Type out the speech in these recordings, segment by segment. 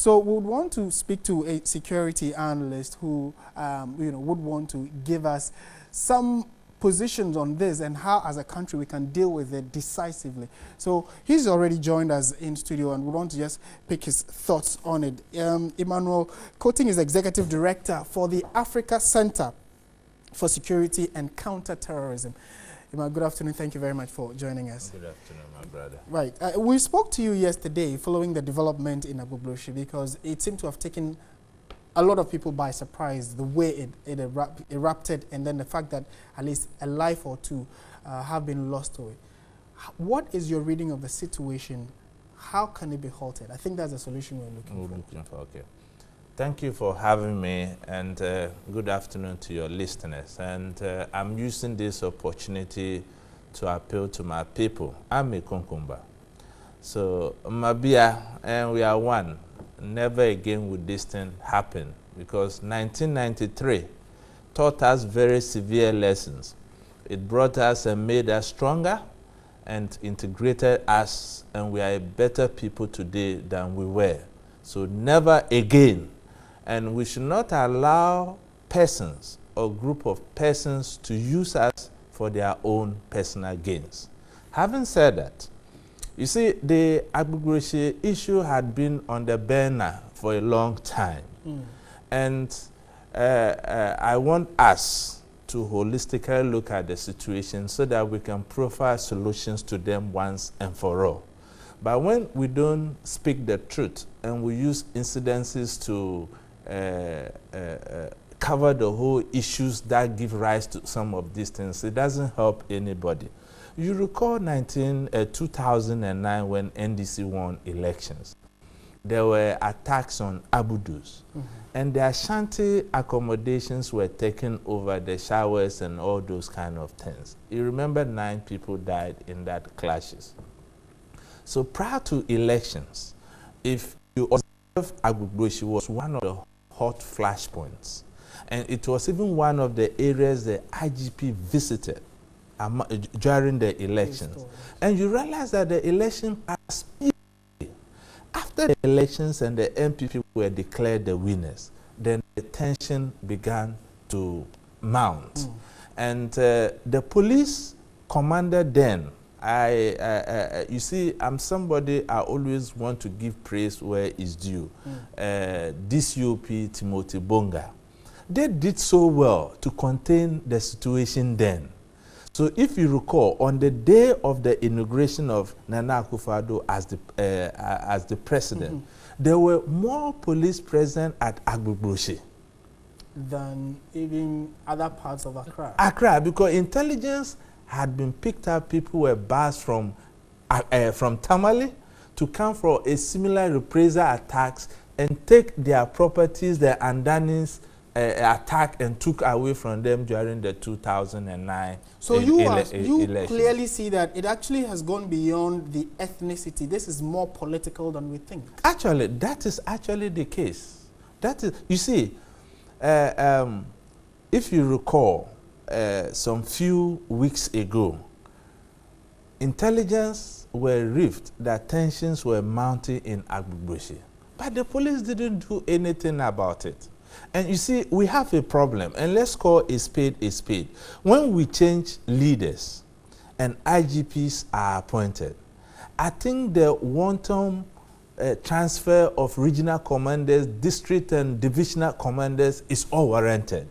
So we would want to speak to a security analyst who, would want to give us some positions on this and how, as a country, we can deal with it decisively. So he's already joined us in studio, and we want to just pick his thoughts on it. Emmanuel Coating is Executive Director for the Africa Center for Security and Counterterrorism. Emma, good afternoon. Thank you very much for joining us. Good afternoon, my brother. Right. We spoke to you yesterday following the development in Agblogbloshie, because it seemed to have taken a lot of people by surprise, the way it erupted, and then the fact that at least a life or two have been lost to it. What is your reading of the situation? How can it be halted? I think that's the solution we're looking for. Okay. Thank you for having me, and good afternoon to your listeners. And I'm using this opportunity to appeal to my people. I'm a Konkumba. So, Mabia, and we are one. Never again would this thing happen, because 1993 taught us very severe lessons. It brought us and made us stronger and integrated us, and we are a better people today than we were. So never again. And we should not allow persons or group of persons to use us for their own personal gains. Having said that, you see, the Agblogbloshie issue had been on the burner for a long time. And I want us to holistically look at the situation so that we can profile solutions to them once and for all. But when we don't speak the truth and we use incidences to cover the whole issues that give rise to some of these things, it doesn't help anybody. You recall 2009 when NDC won elections. There were attacks on Abudus, and the Ashanti accommodations were taken over, the showers and all those kind of things. You remember 9 people died in that clashes. So prior to elections, if you observe, Agblogbloshie was one of the hot flashpoints, and it was even one of the areas the IGP visited during the elections. And you realize that the election passed peacefully. After the elections and the MPP were declared the winners, then the tension began to mount. And the police commander then, you see, I'm somebody I always want to give praise where it's due. DCOP Timothy Bonga. They did so well to contain the situation then. So if you recall, on the day of the inauguration of Nana Akufo-Addo as the president, there were more police present at Agblogbloshie than even other parts of Accra. Accra, because intelligence had been picked up. People were bussed from Tamale to come for a similar reprisal attacks and take their properties, their underlings, attack and took away from them during the 2009 So you elections. Clearly see that it actually has gone beyond the ethnicity. This is more political than we think. Actually, that is actually the case. That is, you see, if you recall, some few weeks ago, intelligence were rift that tensions were mounting in Agblogbloshie, but the police didn't do anything about it. And you see, we have a problem, and let's call a spade a spade. When we change leaders and IGPs are appointed, I think the wanton transfer of regional commanders, district and divisional commanders is all warranted.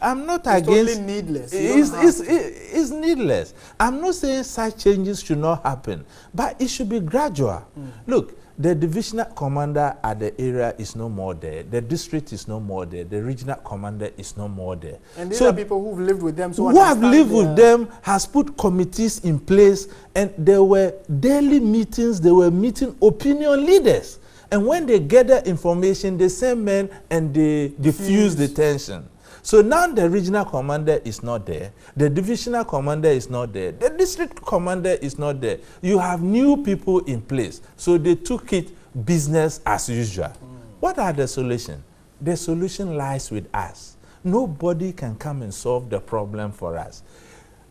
I'm not against. It's totally needless. It's needless. I'm not saying such changes should not happen, but it should be gradual. Look, the divisional commander at the area is no more there. The district is no more there. The regional commander is no more there. And these are people who've lived with them. So who have lived with them, has put committees in place, and there were daily meetings. They were meeting opinion leaders. And when they gather information, they send men and they diffuse the tension. So now the regional commander is not there. The divisional commander is not there. The district commander is not there. You have new people in place. So they took it business as usual. What are the solutions? The solution lies with us. Nobody can come and solve the problem for us.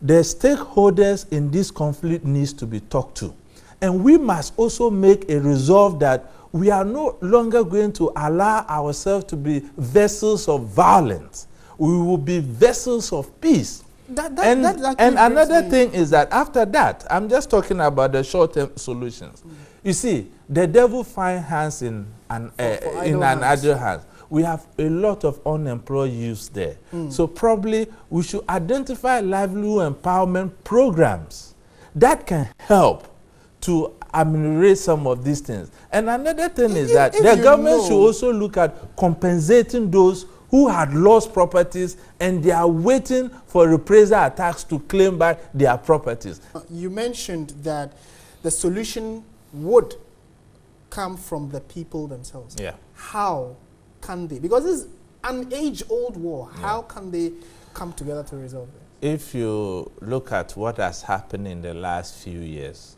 The stakeholders in this conflict needs to be talked to. And we must also make a resolve that we are no longer going to allow ourselves to be vessels of violence. We will be vessels of peace. And another thing is that after that, I'm just talking about the short-term solutions. You see, the devil finds hands in an idle hands. We have a lot of unemployed youths there. So probably we should identify livelihood empowerment programs that can help to ameliorate some of these things. And another thing is that the government should also look at compensating those who had lost properties and they are waiting for reprisal attacks to claim back their properties. You mentioned that the solution would come from the people themselves. Yeah. How can they? Because this is an age-old war. Yeah. How can they come together to resolve it? If you look at what has happened in the last few years,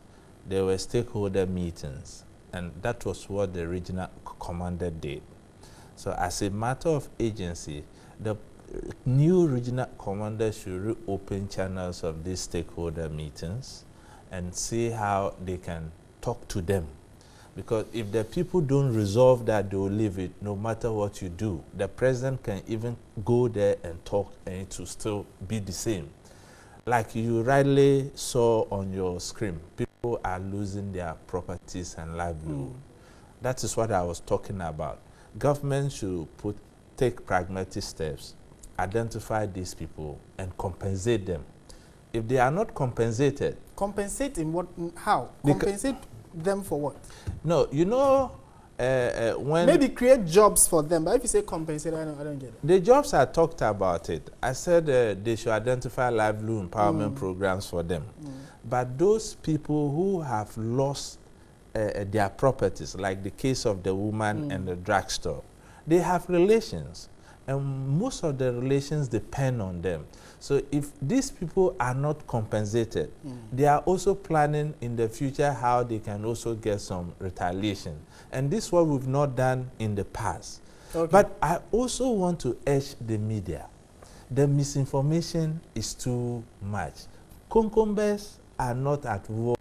there were stakeholder meetings, and that was what the regional commander did. So as a matter of agency, the new regional commander should reopen channels of these stakeholder meetings and see how they can talk to them. Because if the people don't resolve that, they will leave it no matter what you do. The president can even go there and talk and it will still be the same. Like you rightly saw on your screen, people are losing their properties and livelihood. That is what I was talking about. Government should take pragmatic steps, identify these people, and compensate them. If they are not compensated... Compensate in what? How? Compensate them for what? No, you know, when... Maybe create jobs for them, but if you say compensate, I don't get it. The jobs, I talked about it. I said they should identify livelihood empowerment programs for them. But those people who have lost their properties, like the case of the woman and the drugstore, they have relations, and most of the relations depend on them. So if these people are not compensated, they are also planning in the future how they can also get some retaliation. And this is what we've not done in the past. Okay. But I also want to urge the media. The misinformation is too much. Konkombes are not at war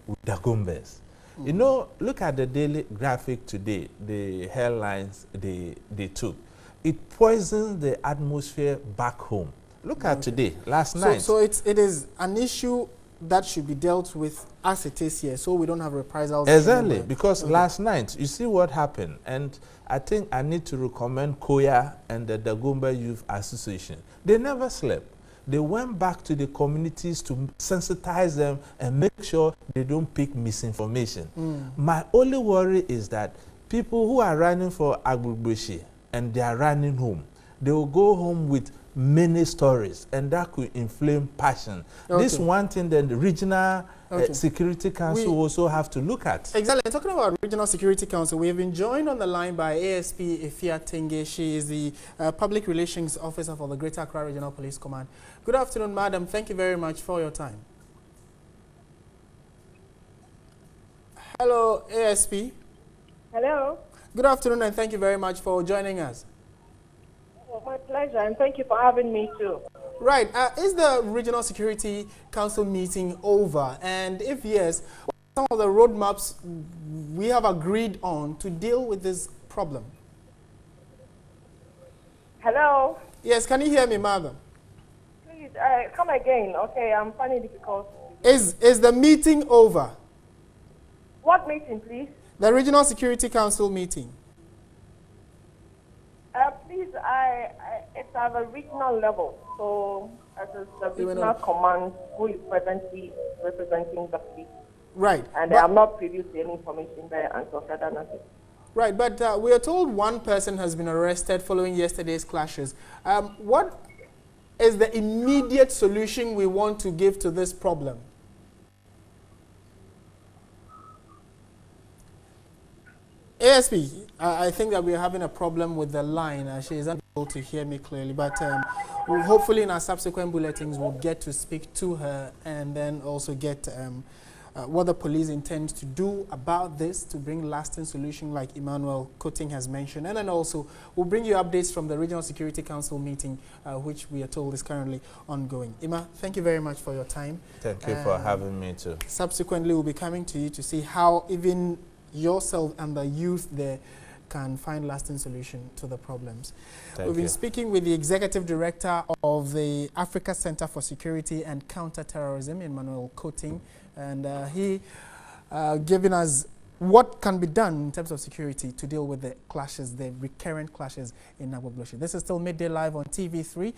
with the Gombes. You know, look at the Daily Graphic today, the headlines they took. It poisons the atmosphere back home. Look at today, last night. So it is an issue that should be dealt with as it is here, so we don't have reprisals. Exactly, because last night, you see what happened. And I think I need to recommend Koya and the Dagomba Youth Association. They never slept. They went back to the communities to sensitize them and make sure they don't pick misinformation. My only worry is that people who are running for Agblogbloshie and they are running home, they will go home with many stories, and that could inflame passion. Okay. This one thing that the regional Security Council also have to look at. Exactly. Talking about Regional Security Council, we have been joined on the line by ASP Ifia Tenge. She is the Public Relations Officer for the Greater Accra Regional Police Command. Good afternoon, madam. Thank you very much for your time. Hello, ASP. Hello. Good afternoon, and thank you very much for joining us. Oh, my pleasure, and thank you for having me too. Right. Is the Regional Security Council meeting over? And if yes, what are some of the roadmaps we have agreed on to deal with this problem? Hello? Yes, can you hear me, madam? Please, come again. Okay, I'm finding it difficult. Is the meeting over? What meeting, please? The Regional Security Council meeting. Please, it's at a regional level. So, as the regional command who is presently representing the police. Right. And they have not produced any information there until further notice. Right, but we are told one person has been arrested following yesterday's clashes. What is the immediate solution we want to give to this problem? ASP, I think that we're having a problem with the line. She is unable to hear me clearly, but hopefully in our subsequent bulletins we'll get to speak to her and then also get what the police intend to do about this to bring lasting solution like Emmanuel Coting has mentioned. And then also we'll bring you updates from the Regional Security Council meeting, which we are told is currently ongoing. Emma, thank you very much for your time. Thank you for having me too. Subsequently, we'll be coming to you to see how even yourself and the youth there can find lasting solution to the problems. We've been speaking with the Executive Director of the Africa Center for Security and Counterterrorism, Emmanuel Coting, and he giving us what can be done in terms of security to deal with the clashes, the recurrent clashes in Agblogbloshie. This is still Midday Live on TV3.